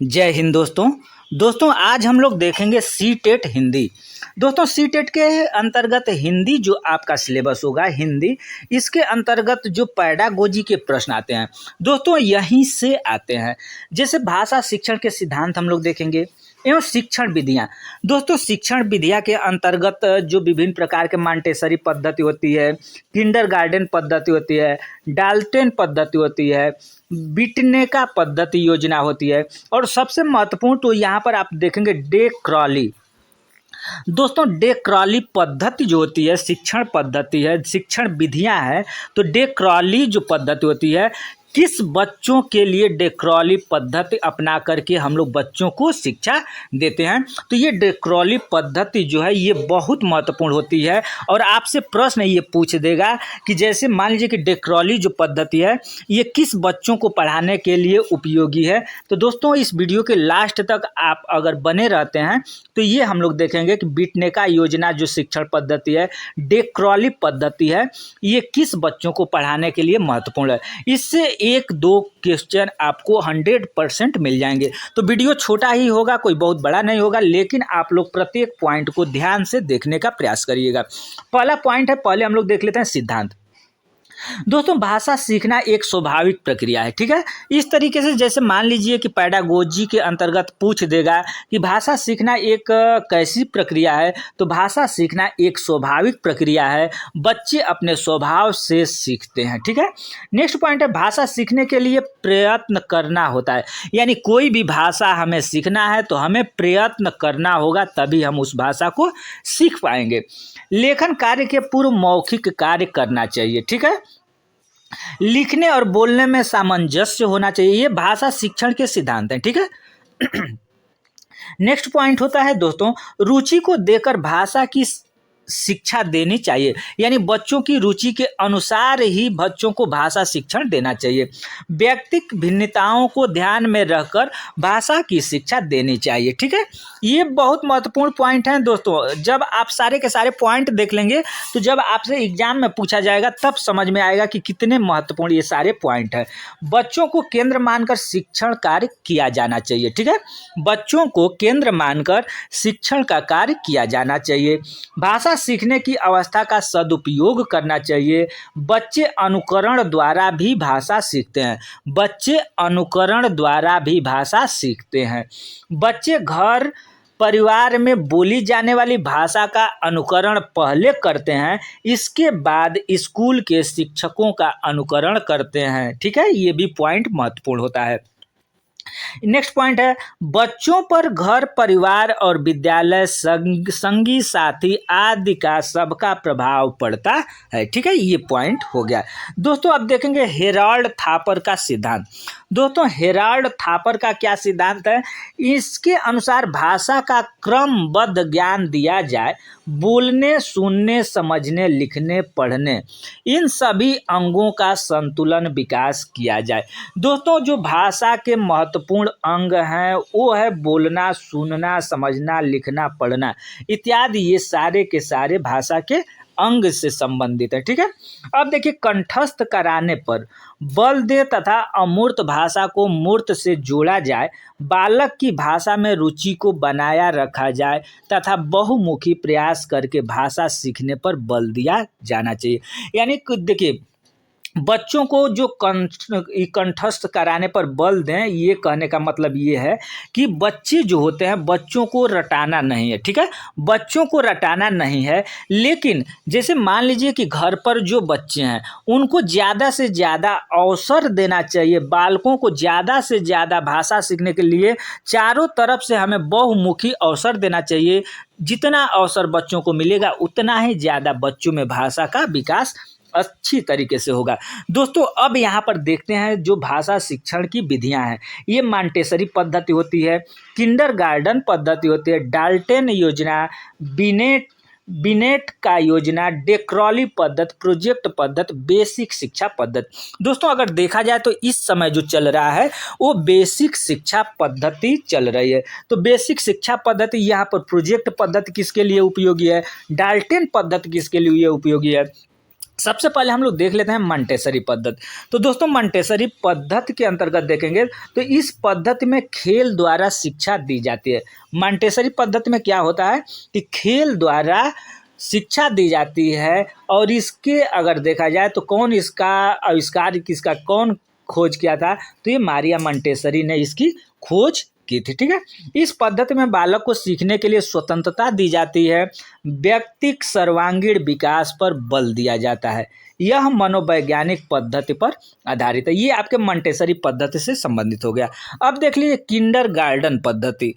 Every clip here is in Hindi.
जय हिंद दोस्तों आज हम लोग देखेंगे सी टेट हिंदी। दोस्तों सी टेट के अंतर्गत हिंदी जो आपका सिलेबस होगा हिंदी, इसके अंतर्गत जो पैडागोजी के प्रश्न आते हैं दोस्तों यहीं से आते हैं। जैसे भाषा शिक्षण के सिद्धांत हम लोग देखेंगे एवं शिक्षण विधियाँ। दोस्तों शिक्षण विधियाँ के अंतर्गत जो विभिन्न प्रकार के मॉन्टेसरी पद्धति होती है, किंडरगार्टन पद्धति होती है, डाल्टन पद्धति होती है, बिटनेका पद्धति योजना होती है और सबसे महत्वपूर्ण तो यहाँ पर आप देखेंगे डे क्रॉली। दोस्तों डे क्रॉली पद्धति जो होती है शिक्षण पद्धति है, शिक्षण विधियाँ हैं, तो डे क्रॉली जो पद्धति होती है किस बच्चों के लिए डे क्रॉली पद्धति अपना करके हम लोग बच्चों को शिक्षा देते हैं। तो ये डे क्रॉली पद्धति जो है ये बहुत महत्वपूर्ण होती है और आपसे प्रश्न ये पूछ देगा कि जैसे मान लीजिए कि डे क्रॉली जो पद्धति है ये किस बच्चों को पढ़ाने के लिए उपयोगी है। तो दोस्तों इस वीडियो के लास्ट तक आप अगर बने रहते हैं तो ये हम लोग देखेंगे कि बिटनेका योजना जो शिक्षण पद्धति है, डे क्रॉली पद्धति है, ये किस बच्चों को पढ़ाने के लिए महत्वपूर्ण है। इससे एक दो क्वेश्चन आपको 100% मिल जाएंगे। तो वीडियो छोटा ही होगा, कोई बहुत बड़ा नहीं होगा, लेकिन आप लोग प्रत्येक पॉइंट को ध्यान से देखने का प्रयास करिएगा। पहला पॉइंट है, पहले हम लोग देख लेते हैं सिद्धांत। दोस्तों भाषा सीखना एक स्वाभाविक प्रक्रिया है, ठीक है। इस तरीके से जैसे मान लीजिए कि पैडागोजी के अंतर्गत पूछ देगा कि भाषा सीखना एक कैसी प्रक्रिया है, तो भाषा सीखना एक स्वाभाविक प्रक्रिया है, बच्चे अपने स्वभाव से सीखते हैं, ठीक है। नेक्स्ट पॉइंट है, भाषा सीखने के लिए प्रयत्न करना होता है, यानी कोई भी भाषा हमें सीखना है तो हमें प्रयत्न करना होगा, तभी हम उस भाषा को सीख पाएंगे। लेखन कार्य के पूर्व मौखिक कार्य करना चाहिए, ठीक है। लिखने और बोलने में सामंजस्य होना चाहिए, ये भाषा शिक्षण के सिद्धांत हैं, ठीक है। नेक्स्ट पॉइंट होता है दोस्तों, रुचि को देकर भाषा की शिक्षा देनी चाहिए, यानी बच्चों की रुचि के अनुसार ही बच्चों को भाषा शिक्षण देना चाहिए। व्यक्तिगत भिन्नताओं को ध्यान में रखकर भाषा की शिक्षा देनी चाहिए, ठीक है। ये बहुत महत्वपूर्ण पॉइंट हैं दोस्तों। जब आप सारे के सारे पॉइंट देख लेंगे तो जब आपसे एग्जाम में पूछा जाएगा तब समझ में आएगा कि कितने महत्वपूर्ण ये सारे पॉइंट हैं। बच्चों को केंद्र मानकर शिक्षण कार्य किया जाना चाहिए, ठीक है। बच्चों को केंद्र मानकर शिक्षण का कार्य किया जाना चाहिए। भाषा सीखने की अवस्था का सदुपयोग करना चाहिए। बच्चे अनुकरण द्वारा भी भाषा सीखते हैं, बच्चे अनुकरण द्वारा भी भाषा सीखते हैं। बच्चे घर परिवार में बोली जाने वाली भाषा का अनुकरण पहले करते हैं, इसके बाद स्कूल के शिक्षकों का अनुकरण करते हैं, ठीक है। ये भी पॉइंट महत्वपूर्ण होता है। नेक्स्ट पॉइंट है, बच्चों पर घर परिवार और विद्यालय संगी साथी आदि का सबका प्रभाव पड़ता है, ठीक है। ये पॉइंट हो गया। दोस्तों अब देखेंगे हेराल्ड थापर का सिद्धांत। दोस्तों हेराल्ड थापर का क्या सिद्धांत है, इसके अनुसार भाषा का क्रमबद्ध ज्ञान दिया जाए, बोलने सुनने समझने लिखने पढ़ने इन सभी अंगों का संतुलन विकास किया जाए। दोस्तों जो भाषा के महत्वपूर्ण अंग हैं वो है बोलना सुनना समझना लिखना पढ़ना इत्यादि, ये सारे के सारे भाषा के अंग से संबंधित है, ठीक है। अब देखिए, कंठस्थ कराने पर बल दे तथा अमूर्त भाषा को मूर्त से जोड़ा जाए, बालक की भाषा में रुचि को बनाया रखा जाए तथा बहुमुखी प्रयास करके भाषा सीखने पर बल दिया जाना चाहिए। यानी देखिए, बच्चों को जो कंठस्थ कराने पर बल दें, ये कहने का मतलब ये है कि बच्चे जो होते हैं बच्चों को रटाना नहीं है, ठीक है। बच्चों को रटाना नहीं है, लेकिन जैसे मान लीजिए कि घर पर जो बच्चे हैं उनको ज़्यादा से ज़्यादा अवसर देना चाहिए। बालकों को ज़्यादा से ज़्यादा भाषा सीखने के लिए चारों तरफ से हमें बहुमुखी अवसर देना चाहिए। जितना अवसर बच्चों को मिलेगा उतना ही ज़्यादा बच्चों में भाषा का विकास अच्छी तरीके से होगा। दोस्तों अब यहाँ पर देखते हैं जो भाषा शिक्षण की विधियाँ हैं, ये मॉन्टेसरी पद्धति होती है, किंडरगार्टन पद्धति होती है, डाल्टन योजना, बिनेट का योजना, डे क्रॉली पद्धति, प्रोजेक्ट पद्धति, बेसिक शिक्षा पद्धति। दोस्तों अगर देखा जाए तो इस समय जो चल रहा है वो बेसिक शिक्षा पद्धति चल रही है। तो बेसिक शिक्षा पद्धति यहाँ पर प्रोजेक्ट पद्धति किसके लिए उपयोगी है, डाल्टन पद्धति किसके लिए उपयोगी है, सबसे पहले हम लोग देख लेते हैं मंटेसरी पद्धति। तो दोस्तों मंटेसरी पद्धति के अंतर्गत देखेंगे तो इस पद्धति में खेल द्वारा शिक्षा दी जाती है। मंटेसरी पद्धति में क्या होता है कि खेल द्वारा शिक्षा दी जाती है, और इसके अगर देखा जाए तो कौन इसका आविष्कार किसका कौन खोज किया था, तो ये मारिया मंटेसरी ने इसकी खोज की थी। ठीक है, इस पद्धति में बालक को सीखने के लिए स्वतंत्रता दी जाती है, व्यक्तिक सर्वांगीण विकास पर बल दिया जाता है, यह मनोवैज्ञानिक पद्धति पर आधारित है। ये आपके मंटेसरी पद्धति से संबंधित हो गया। अब देख लीजिए किंडरगार्टन पद्धति।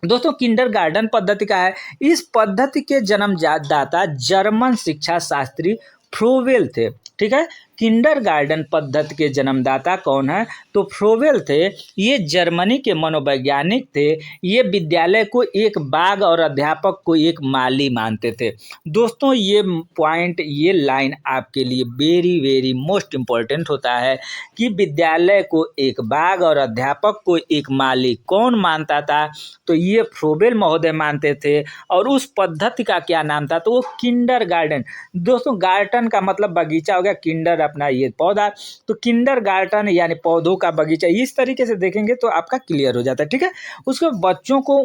दोस्तों किंडरगार्टन पद्धति का है, इस पद्धति के जन्मदाता जर्मन शिक्षा शास्त्री फ्रोवेल थे। ठीक है, किंडरगार्टन पद्धति के जन्मदाता कौन है, तो फ्रोवेल थे। ये जर्मनी के मनोवैज्ञानिक थे। ये विद्यालय को एक बाग और अध्यापक को एक माली मानते थे। दोस्तों ये पॉइंट, ये लाइन आपके लिए वेरी वेरी मोस्ट इम्पॉर्टेंट होता है कि विद्यालय को एक बाग और अध्यापक को एक माली कौन मानता था, तो ये फ्रोवेल महोदय मानते थे। और उस पद्धति का क्या नाम था, तो वो किंडरगार्टन। दोस्तों गार्टन का मतलब बगीचा हो गया, किंडर अपना ये पौधा, तो किंडरगार्टन यानी पौधों का बगीचा। इस तरीके से देखेंगे तो आपका क्लियर हो जाता है। ठीक है, उसके बच्चों को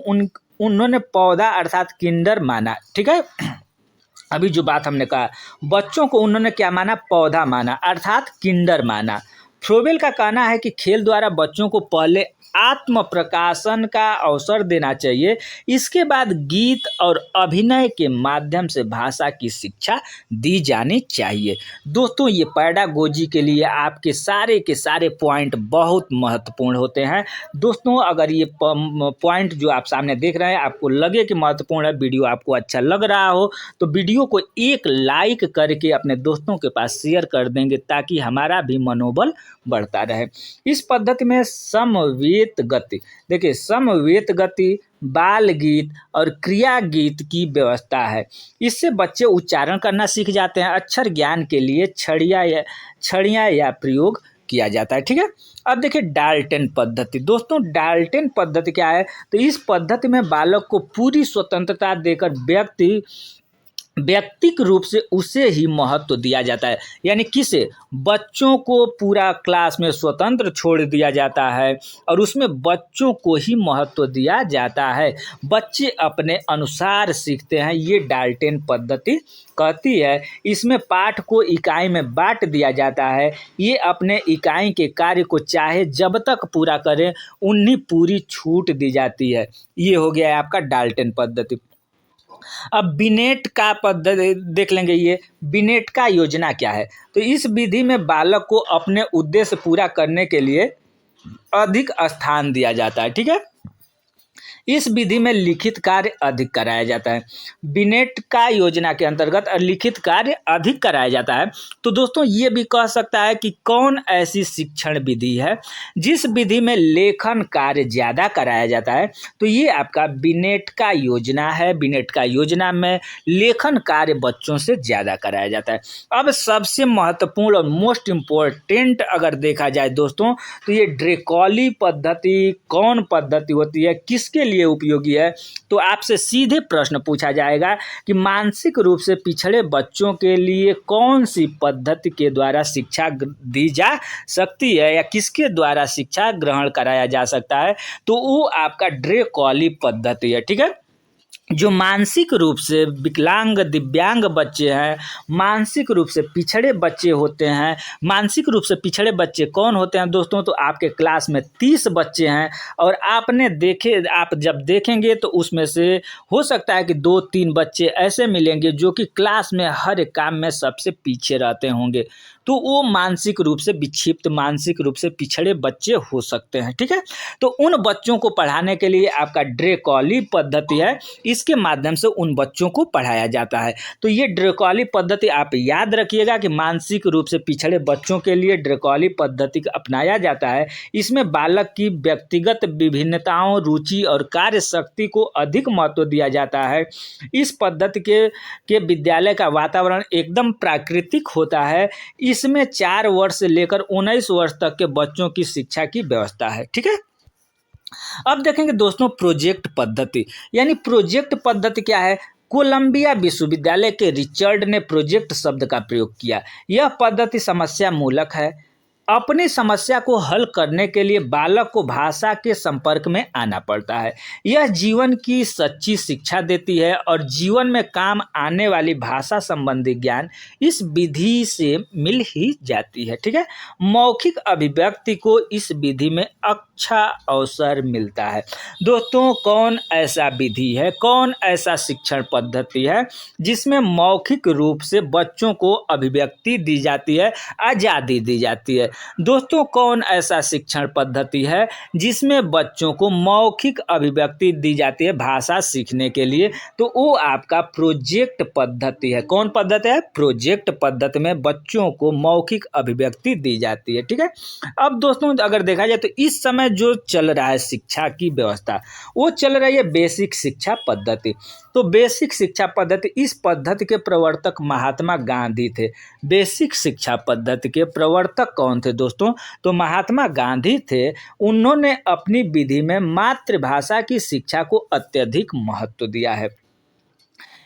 उन्होंने पौधा अर्थात किंडर माना। ठीक है, अभी जो बात हमने कहा, बच्चों को उन्होंने क्या माना, पौधा माना अर्थात किंडर माना। फ्रोवेल का कहना है कि खेल द्वारा बच्चों को पहले आत्म प्रकाशन का अवसर देना चाहिए, इसके बाद गीत और अभिनय के माध्यम से भाषा की शिक्षा दी जानी चाहिए। दोस्तों ये पैडागोजी के लिए आपके सारे के सारे पॉइंट बहुत महत्वपूर्ण होते हैं। दोस्तों अगर ये पॉइंट जो आप सामने देख रहे हैं आपको लगे कि महत्वपूर्ण है, वीडियो आपको अच्छा लग रहा हो, तो वीडियो को एक लाइक करके अपने दोस्तों के पास शेयर कर देंगे ताकि हमारा भी मनोबल बढ़ता रहे। इस पद्धति में समवेत गति, देखिए समवेत गति, बाल गीत और क्रिया गीत की व्यवस्था है। इससे बच्चे उच्चारण करना सीख जाते हैं। अक्षर ज्ञान के लिए छड़ियाँ या प्रयोग किया जाता है। ठीक है, अब देखिए डाल्टन पद्धति। दोस्तों डाल्टन पद्धति क्या है, तो इस पद्धति में बालक को पूरी स्वतंत्रता देकर व्यक्तिक रूप से उसे ही महत्व दिया जाता है। यानी किसे, बच्चों को पूरा क्लास में स्वतंत्र छोड़ दिया जाता है और उसमें बच्चों को ही महत्व दिया जाता है। बच्चे अपने अनुसार सीखते हैं, ये डाल्टन पद्धति कहती है। इसमें पाठ को इकाई में बांट दिया जाता है। ये अपने इकाई के कार्य को चाहे जब तक पूरा करें उन्हें पूरी छूट दी जाती है। ये हो गया है आपका डाल्टन पद्धति। अब बिनेट का पद्धति देख लेंगे। ये बिनेट का योजना क्या है, तो इस विधि में बालक को अपने उद्देश्य पूरा करने के लिए अधिक स्थान दिया जाता है। ठीक है, इस विधि में लिखित कार्य अधिक कराया जाता है। बिनेट का योजना के अंतर्गत लिखित कार्य अधिक कराया जाता है। तो दोस्तों ये भी कह सकता है कि कौन ऐसी शिक्षण विधि है जिस विधि में लेखन कार्य ज़्यादा कराया जाता है, तो ये आपका बिनेट का योजना है। बिनेट का योजना में लेखन कार्य बच्चों से ज़्यादा कराया जाता है। अब सबसे महत्वपूर्ण और मोस्ट इम्पोर्टेंट अगर देखा जाए दोस्तों, तो ये ड्रेकॉली पद्धति कौन पद्धति होती है, किसके लिए उपयोगी है, तो आपसे सीधे प्रश्न पूछा जाएगा कि मानसिक रूप से पिछड़े बच्चों के लिए कौन सी पद्धति के द्वारा शिक्षा दी जा सकती है या किसके द्वारा शिक्षा ग्रहण कराया जा सकता है, तो वो आपका ड्रेकॉली पद्धति है। ठीक है, जो मानसिक रूप से विकलांग दिव्यांग बच्चे हैं, मानसिक रूप से पिछड़े बच्चे होते हैं। मानसिक रूप से पिछड़े बच्चे कौन होते हैं दोस्तों, तो आपके क्लास में 30 बच्चे हैं और आप जब देखेंगे तो उसमें से हो सकता है कि 2-3 बच्चे ऐसे मिलेंगे जो कि क्लास में हर एक काम में सबसे पीछे रहते होंगे, तो वो मानसिक रूप से विक्षिप्त, मानसिक रूप से पिछड़े बच्चे हो सकते हैं। ठीक है, तो उन बच्चों को पढ़ाने के लिए आपका ड्रेकॉली पद्धति है, इसके माध्यम से उन बच्चों को पढ़ाया जाता है। तो ये ड्रेकॉली पद्धति आप याद रखिएगा कि मानसिक रूप से पिछड़े बच्चों के लिए ड्रेकॉली पद्धति अपनाया जाता है। इसमें बालक की व्यक्तिगत विभिन्नताओं, रुचि और कार्य शक्ति को अधिक महत्व दिया जाता है। इस पद्धति के विद्यालय का वातावरण एकदम प्राकृतिक होता है। इसमें 4 वर्ष से लेकर 19 वर्ष तक के बच्चों की शिक्षा की व्यवस्था है। ठीक है, अब देखेंगे दोस्तों प्रोजेक्ट पद्धति। यानी प्रोजेक्ट पद्धति क्या है, कोलंबिया विश्वविद्यालय के रिचर्ड ने प्रोजेक्ट शब्द का प्रयोग किया। यह पद्धति समस्या मूलक है। अपनी समस्या को हल करने के लिए बालक को भाषा के संपर्क में आना पड़ता है। यह जीवन की सच्ची शिक्षा देती है और जीवन में काम आने वाली भाषा संबंधी ज्ञान इस विधि से मिल ही जाती है। ठीक है, मौखिक अभिव्यक्ति को इस विधि में अच्छा अवसर मिलता है। दोस्तों, कौन ऐसा विधि है, कौन ऐसा शिक्षण पद्धति है जिसमें मौखिक रूप से बच्चों को अभिव्यक्ति दी जाती है, आज़ादी दी जाती है? दोस्तों, कौन ऐसा शिक्षण पद्धति है जिसमें बच्चों को मौखिक अभिव्यक्ति दी जाती है भाषा सीखने के लिए? तो वो आपका प्रोजेक्ट पद्धति है। कौन पद्धति है? प्रोजेक्ट पद्धति में बच्चों को मौखिक अभिव्यक्ति दी जाती है। ठीक है, अब दोस्तों अगर देखा जाए तो इस समय जो चल रहा है शिक्षा की व्यवस्था, वो चल रही है बेसिक शिक्षा पद्धति। तो बेसिक शिक्षा पद्धति, इस पद्धति के प्रवर्तक महात्मा गांधी थे। बेसिक शिक्षा पद्धति के प्रवर्तक कौन थे दोस्तों? तो महात्मा गांधी थे। उन्होंने अपनी विधि में मातृभाषा की शिक्षा को अत्यधिक महत्व दिया है।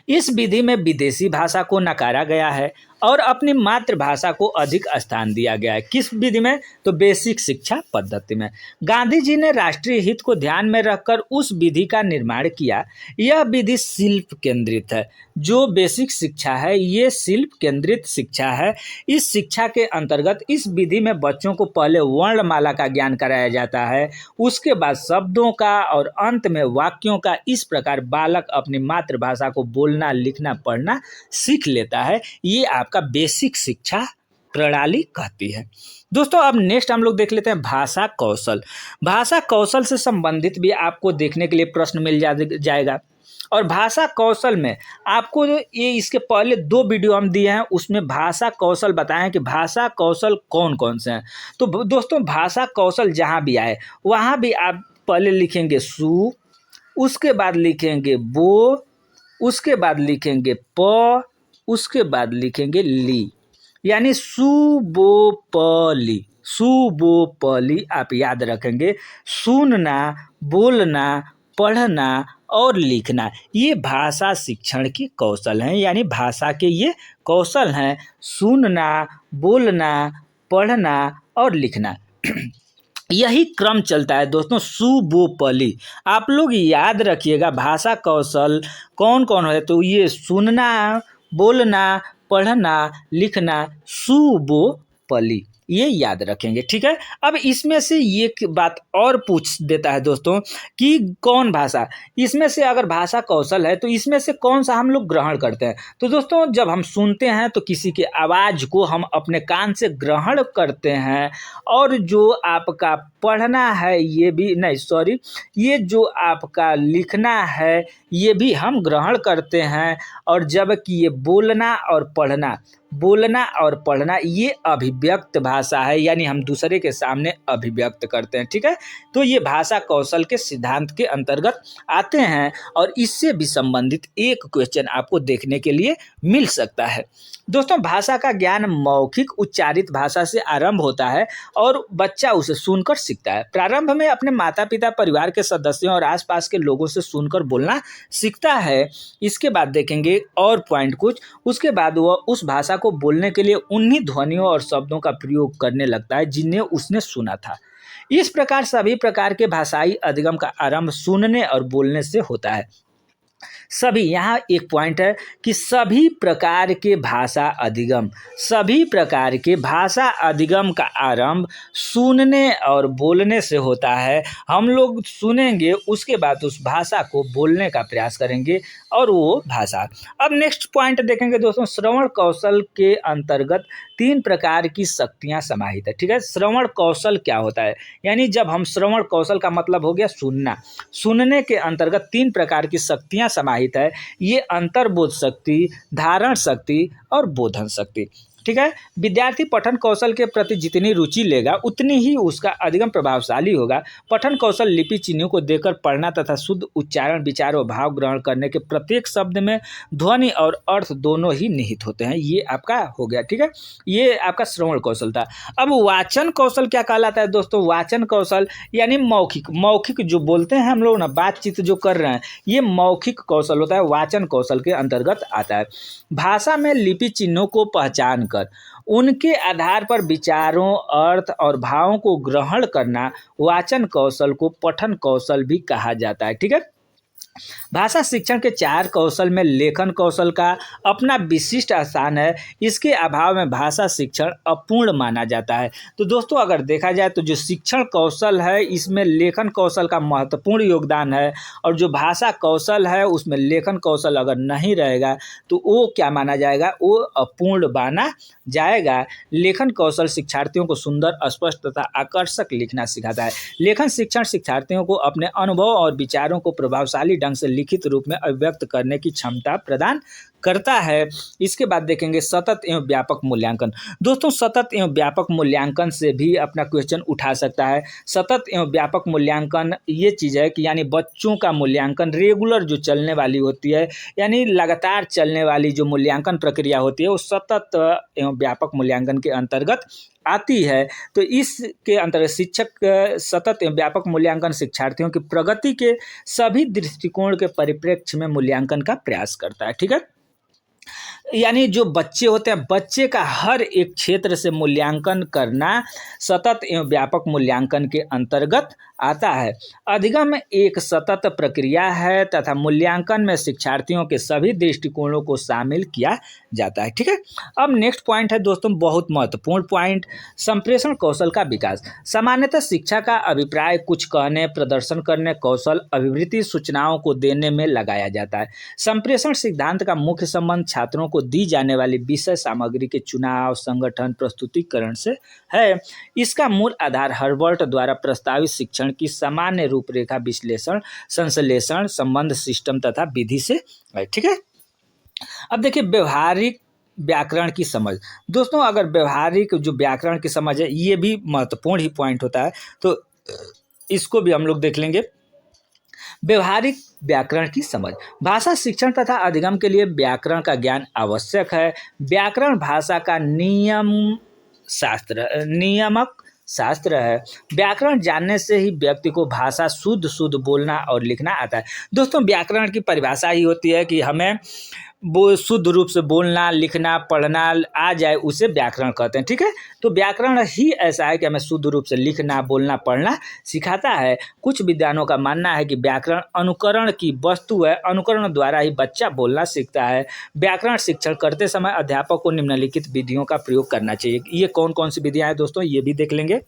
इस विधि में विदेशी भाषा को नकारा गया है और अपनी मातृभाषा को अधिक स्थान दिया गया है। किस विधि में? तो बेसिक शिक्षा पद्धति में। गांधी जी ने राष्ट्रीय हित को ध्यान में रखकर उस विधि का निर्माण किया। यह विधि शिल्प केंद्रित है। जो बेसिक शिक्षा है ये शिल्प केंद्रित शिक्षा है। इस शिक्षा के अंतर्गत इस विधि में बच्चों को पहले वर्णमाला का ज्ञान कराया जाता है, उसके बाद शब्दों का और अंत में वाक्यों का। इस प्रकार बालक अपनी मातृभाषा को बोलना, लिखना, पढ़ना सीख लेता है। ये आपका बेसिक शिक्षा प्रणाली कहती है। दोस्तों, अब नेक्स्ट हम लोग देख लेते हैं भाषा कौशल। भाषा कौशल से संबंधित भी आपको देखने के लिए प्रश्न मिल जाएगा। और भाषा कौशल में आपको ये इसके पहले 2 वीडियो हम दिए हैं, उसमें भाषा कौशल बताएं कि भाषा कौशल कौन कौन से हैं। तो दोस्तों, भाषा कौशल जहाँ भी आए वहाँ भी आप पहले लिखेंगे सु, उसके बाद लिखेंगे बो, उसके बाद लिखेंगे प, उसके बाद लिखेंगे ली, यानी सुबोपली। सुबोपली आप याद रखेंगे। सुनना, बोलना, पढ़ना और लिखना, ये भाषा शिक्षण की कौशल हैं, यानी भाषा के ये कौशल हैं। सुनना, बोलना, पढ़ना और लिखना यही क्रम चलता है दोस्तों, सुबोपली। आप लोग याद रखिएगा भाषा कौशल कौन कौन है। तो ये सुनना, बोलना, पढ़ना, लिखना, सुबोपली, ये याद रखेंगे। ठीक है, अब इसमें से ये बात और पूछ देता है दोस्तों कि कौन भाषा, इसमें से अगर भाषा कौशल है तो इसमें से कौन सा हम लोग ग्रहण करते हैं? तो दोस्तों, जब हम सुनते हैं तो किसी के आवाज़ को हम अपने कान से ग्रहण करते हैं, और जो आपका पढ़ना है ये भी नहीं, सॉरी, ये जो आपका लिखना है ये भी हम ग्रहण करते हैं। और जबकि ये बोलना और पढ़ना ये अभिव्यक्त भाषा है, यानी हम दूसरे के सामने अभिव्यक्त करते हैं। ठीक है, तो ये भाषा कौशल के सिद्धांत के अंतर्गत आते हैं और इससे भी संबंधित एक क्वेश्चन आपको देखने के लिए मिल सकता है। दोस्तों, भाषा का ज्ञान मौखिक उच्चारित भाषा से आरंभ होता है और बच्चा उसे सुनकर सीखता है। प्रारंभ में अपने माता पिता, परिवार के सदस्यों और आसपास के लोगों से सुनकर बोलना सीखता है। इसके बाद देखेंगे और पॉइंट कुछ, उसके बाद वह उस भाषा को बोलने के लिए उन्हीं ध्वनियों और शब्दों का प्रयोग करने लगता है जिन्हें उसने सुना था। इस प्रकार सभी प्रकार के भाषाई अधिगम का आरंभ सुनने और बोलने से होता है। सभी, यहाँ एक पॉइंट है कि सभी प्रकार के भाषा अधिगम का आरंभ सुनने और बोलने से होता है। हम लोग सुनेंगे, उसके बाद उस भाषा को बोलने का प्रयास करेंगे और वो भाषा। अब नेक्स्ट पॉइंट देखेंगे दोस्तों, श्रवण कौशल के अंतर्गत 3 प्रकार की शक्तियाँ समाहित है। ठीक है, श्रवण कौशल क्या होता है? यानी जब हम श्रवण कौशल का मतलब हो गया सुनना, सुनने के अंतर्गत 3 प्रकार की शक्तियाँ समाहित है। ये अंतर्बोध शक्ति, धारण शक्ति और बोधन शक्ति। ठीक है। विद्यार्थी पठन कौशल के प्रति जितनी रुचि लेगा उतनी ही उसका अधिगम प्रभावशाली होगा। पठन कौशल लिपि चिन्हों को देखकर पढ़ना तथा शुद्ध उच्चारण, विचार और भाव ग्रहण करने के प्रत्येक शब्द में ध्वनि और अर्थ दोनों ही निहित होते हैं। ये आपका हो गया, ठीक है। ये आपका श्रवण कौशल था। अब वाचन कौशल क्या कहलाता है दोस्तों? वाचन कौशल यानी मौखिक जो बोलते हैं हम लोग ना, बातचीत जो कर रहे हैं, ये मौखिक कौशल होता है, वाचन कौशल के अंतर्गत आता है। भाषा में लिपि चिन्हों को पहचान कर उनके आधार पर विचारों, अर्थ और भावों को ग्रहण करना वाचन कौशल को पठन कौशल भी कहा जाता है, ठीक है। भाषा शिक्षण के 4 कौशल में लेखन कौशल का अपना विशिष्ट स्थान है। इसके अभाव में भाषा शिक्षण अपूर्ण माना जाता है। तो दोस्तों अगर देखा जाए तो जो शिक्षण कौशल है इसमें लेखन कौशल का महत्वपूर्ण योगदान है, और जो भाषा कौशल है उसमें लेखन कौशल अगर नहीं रहेगा तो वो क्या माना जाएगा? वो अपूर्ण माना जाएगा। लेखन कौशल शिक्षार्थियों को सुंदर, स्पष्ट तथा आकर्षक लिखना सिखाता है। लेखन शिक्षण शिक्षार्थियों को अपने अनुभव और विचारों को प्रभावशाली ढंग से लिखित रूप में अभिव्यक्त करने की क्षमता प्रदान करता है। इसके बाद देखेंगे सतत एवं व्यापक मूल्यांकन। दोस्तों सतत एवं व्यापक मूल्यांकन से भी अपना क्वेश्चन उठा सकता है। सतत एवं व्यापक मूल्यांकन ये चीज़ है कि यानी बच्चों का मूल्यांकन रेगुलर जो चलने वाली होती है, यानी लगातार चलने वाली जो मूल्यांकन प्रक्रिया होती है वो सतत एवं व्यापक मूल्यांकन के अंतर्गत आती है। तो इसके अंतर्गत शिक्षक सतत एवं व्यापक मूल्यांकन शिक्षार्थियों की प्रगति के सभी दृष्टिकोण के परिप्रेक्ष्य में मूल्यांकन का प्रयास करता है, ठीक है। यानी जो बच्चे होते हैं, बच्चे का हर एक क्षेत्र से मूल्यांकन करना सतत एवं व्यापक मूल्यांकन के अंतर्गत आता है। अधिगम एक सतत प्रक्रिया है तथा मूल्यांकन में शिक्षार्थियों के सभी दृष्टिकोणों को शामिल किया जाता है, ठीक है। अब नेक्स्ट पॉइंट है दोस्तों, बहुत महत्वपूर्ण पॉइंट, संप्रेषण कौशल का विकास। सामान्यतः शिक्षा का अभिप्राय कुछ कहने, प्रदर्शन करने, कौशल, अभिवृत्ति, सूचनाओं को देने में लगाया जाता है। संप्रेषण सिद्धांत का मुख्य संबंध छात्रों को दी जाने वाली विषय सामग्री के चुनाव, संगठन, प्रस्तुतिकरण से है। इसका मूल आधार हर्बर्ट द्वारा प्रस्तावित शिक्षण की सामान्य रूपरेखा, विश्लेषण, संश्लेषण, संबंध सिस्टम तथा विधि से है, ठीक है। अब देखिए व्यवहारिक व्याकरण की समझ। दोस्तों अगर व्यवहारिक जो व्याकरण की समझ है ये भी महत्वपूर्ण ही पॉइंट होता है, तो इसको भी हम लोग देख लेंगे। व्यवहारिक व्याकरण की समझ। भाषा शिक्षण तथा अधिगम के लिए व्याकरण का ज्ञान आवश्यक है। व्याकरण भाषा का नियामक शास्त्र है। व्याकरण जानने से ही व्यक्ति को भाषा शुद्ध बोलना और लिखना आता है। दोस्तों व्याकरण की परिभाषा ही होती है कि हमें वो शुद्ध रूप से बोलना, लिखना, पढ़ना आ जाए, उसे व्याकरण कहते हैं, ठीक है। तो व्याकरण ही ऐसा है कि हमें शुद्ध रूप से लिखना, बोलना, पढ़ना सिखाता है। कुछ विद्वानों का मानना है कि व्याकरण अनुकरण की वस्तु है, अनुकरण द्वारा ही बच्चा बोलना सीखता है। व्याकरण शिक्षण करते समय अध्यापक को निम्नलिखित विधियों का प्रयोग करना चाहिए। ये कौन कौन सी विधियाँ हैं दोस्तों, ये भी देख लेंगे।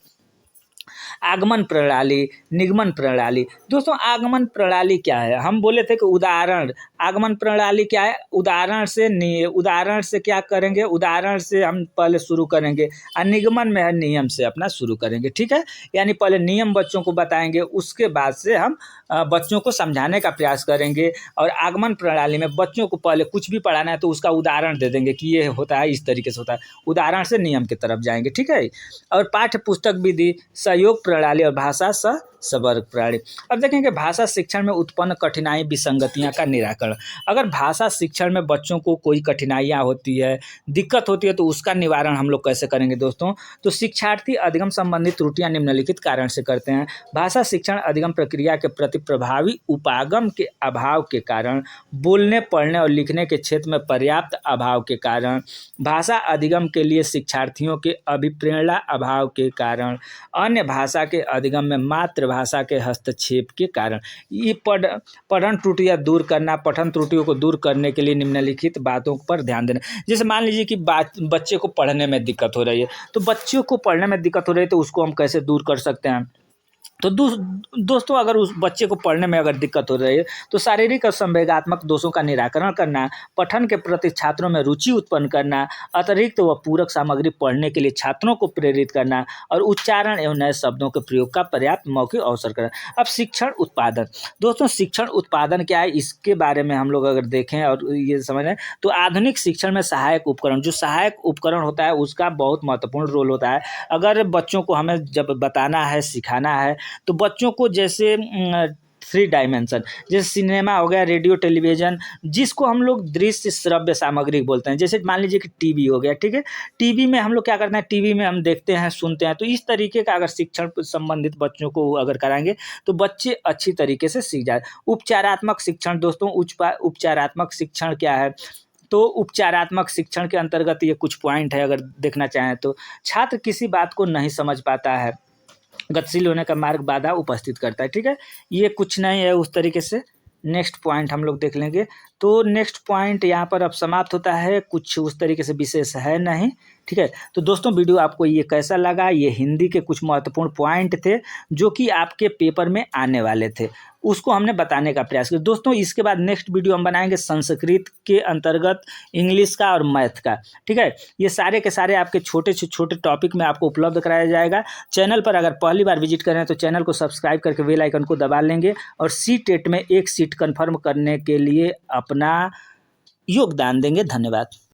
आगमन प्रणाली, निगमन प्रणाली। दोस्तों आगमन प्रणाली क्या है? हम बोले थे कि उदाहरण, आगमन प्रणाली क्या है? उदाहरण से क्या करेंगे? उदाहरण से हम पहले शुरू करेंगे, और निगमन में है नियम से अपना शुरू करेंगे, ठीक है। यानी पहले नियम बच्चों को बताएंगे, उसके बाद से हम बच्चों को समझाने का प्रयास करेंगे। और आगमन प्रणाली में बच्चों को पहले कुछ भी पढ़ाना है तो उसका उदाहरण दे देंगे कि ये होता है, इस तरीके से होता है, उदाहरण से नियम की तरफ जाएंगे, ठीक है। और पाठ्य पुस्तक विधि, सहयोग प्रणाली और भाषा संवर्ग प्रणाली। अब देखेंगे भाषा शिक्षण में उत्पन्न कठिनाई, विसंगतियां का निराकरण। अगर भाषा शिक्षण में बच्चों को कोई कठिनाइयां होती है, दिक्कत होती है, तो उसका निवारण हम लोग कैसे करेंगे दोस्तों? तो शिक्षार्थी अधिगम संबंधित त्रुटियां निम्नलिखित कारण से करते हैं। भाषा शिक्षण अधिगम प्रक्रिया के प्रति प्रभावी उपागम के अभाव के कारण, बोलने, पढ़ने और लिखने के क्षेत्र में पर्याप्त अभाव के कारण, भाषा अधिगम के लिए शिक्षार्थियों के अभिप्रेरणा अभाव के कारण, अन्य भाषा के अधिगम में मातृभाषा के हस्तक्षेप के कारण। ये पठन त्रुटियां दूर करना, पठन त्रुटियों को दूर करने के लिए निम्नलिखित बातों पर ध्यान देना। जैसे मान लीजिए कि बच्चे को पढ़ने में दिक्कत हो रही है, तो बच्चों को पढ़ने में दिक्कत हो रही है तो उसको हम कैसे दूर कर सकते हैं? तो दोस्तों अगर उस बच्चे को पढ़ने में अगर दिक्कत हो रही है तो शारीरिक और संवेगात्मक दोषों का निराकरण करना, पठन के प्रति छात्रों में रुचि उत्पन्न करना, अतिरिक्त व पूरक सामग्री पढ़ने के लिए छात्रों को प्रेरित करना और उच्चारण एवं नए शब्दों के प्रयोग का पर्याप्त मौखिक अवसर करना। अब शिक्षण उत्पादन, दोस्तों शिक्षण उत्पादन क्या है इसके बारे में हम लोग अगर देखें और ये समझें तो आधुनिक शिक्षण में सहायक उपकरण, जो सहायक उपकरण होता है उसका बहुत महत्वपूर्ण रोल होता है। अगर बच्चों को हमें जब बताना है, सिखाना है, तो बच्चों को जैसे 3 डायमेंशन, जैसे सिनेमा हो गया, रेडियो, टेलीविज़न, जिसको हम लोग दृश्य श्रव्य सामग्री बोलते हैं। जैसे मान लीजिए कि टीवी हो गया, ठीक है? टीवी में हम लोग क्या करते हैं, टीवी में हम देखते हैं, सुनते हैं, तो इस तरीके का अगर शिक्षण संबंधित बच्चों को अगर कराएँगे तो बच्चे अच्छी तरीके से सीख जाए। उपचारात्मक शिक्षण, दोस्तों उपचारात्मक शिक्षण क्या है? तो उपचारात्मक शिक्षण के अंतर्गत ये कुछ पॉइंट है अगर देखना चाहें तो। छात्र किसी बात को नहीं समझ पाता है, गतिशील होने का मार्ग बाधा उपस्थित करता है, ठीक है? ये कुछ नहीं है उस तरीके से। नेक्स्ट पॉइंट हम लोग देख लेंगे। तो नेक्स्ट पॉइंट यहाँ पर अब समाप्त होता है, कुछ उस तरीके से विशेष है नहीं, ठीक है? तो दोस्तों वीडियो आपको ये कैसा लगा? ये हिंदी के कुछ महत्वपूर्ण पॉइंट थे जो कि आपके पेपर में आने वाले थे, उसको हमने बताने का प्रयास किया। दोस्तों इसके बाद नेक्स्ट वीडियो हम बनाएंगे संस्कृत के अंतर्गत इंग्लिश का और मैथ का, ठीक है? ये सारे के सारे आपके छोटे से छोटे टॉपिक में आपको उपलब्ध कराया जाएगा। चैनल पर अगर पहली बार विजिट करें तो चैनल को सब्सक्राइब करके बेल आइकन को दबा लेंगे और सीटेट में एक सीट कन्फर्म करने के लिए अपना योगदान देंगे। धन्यवाद।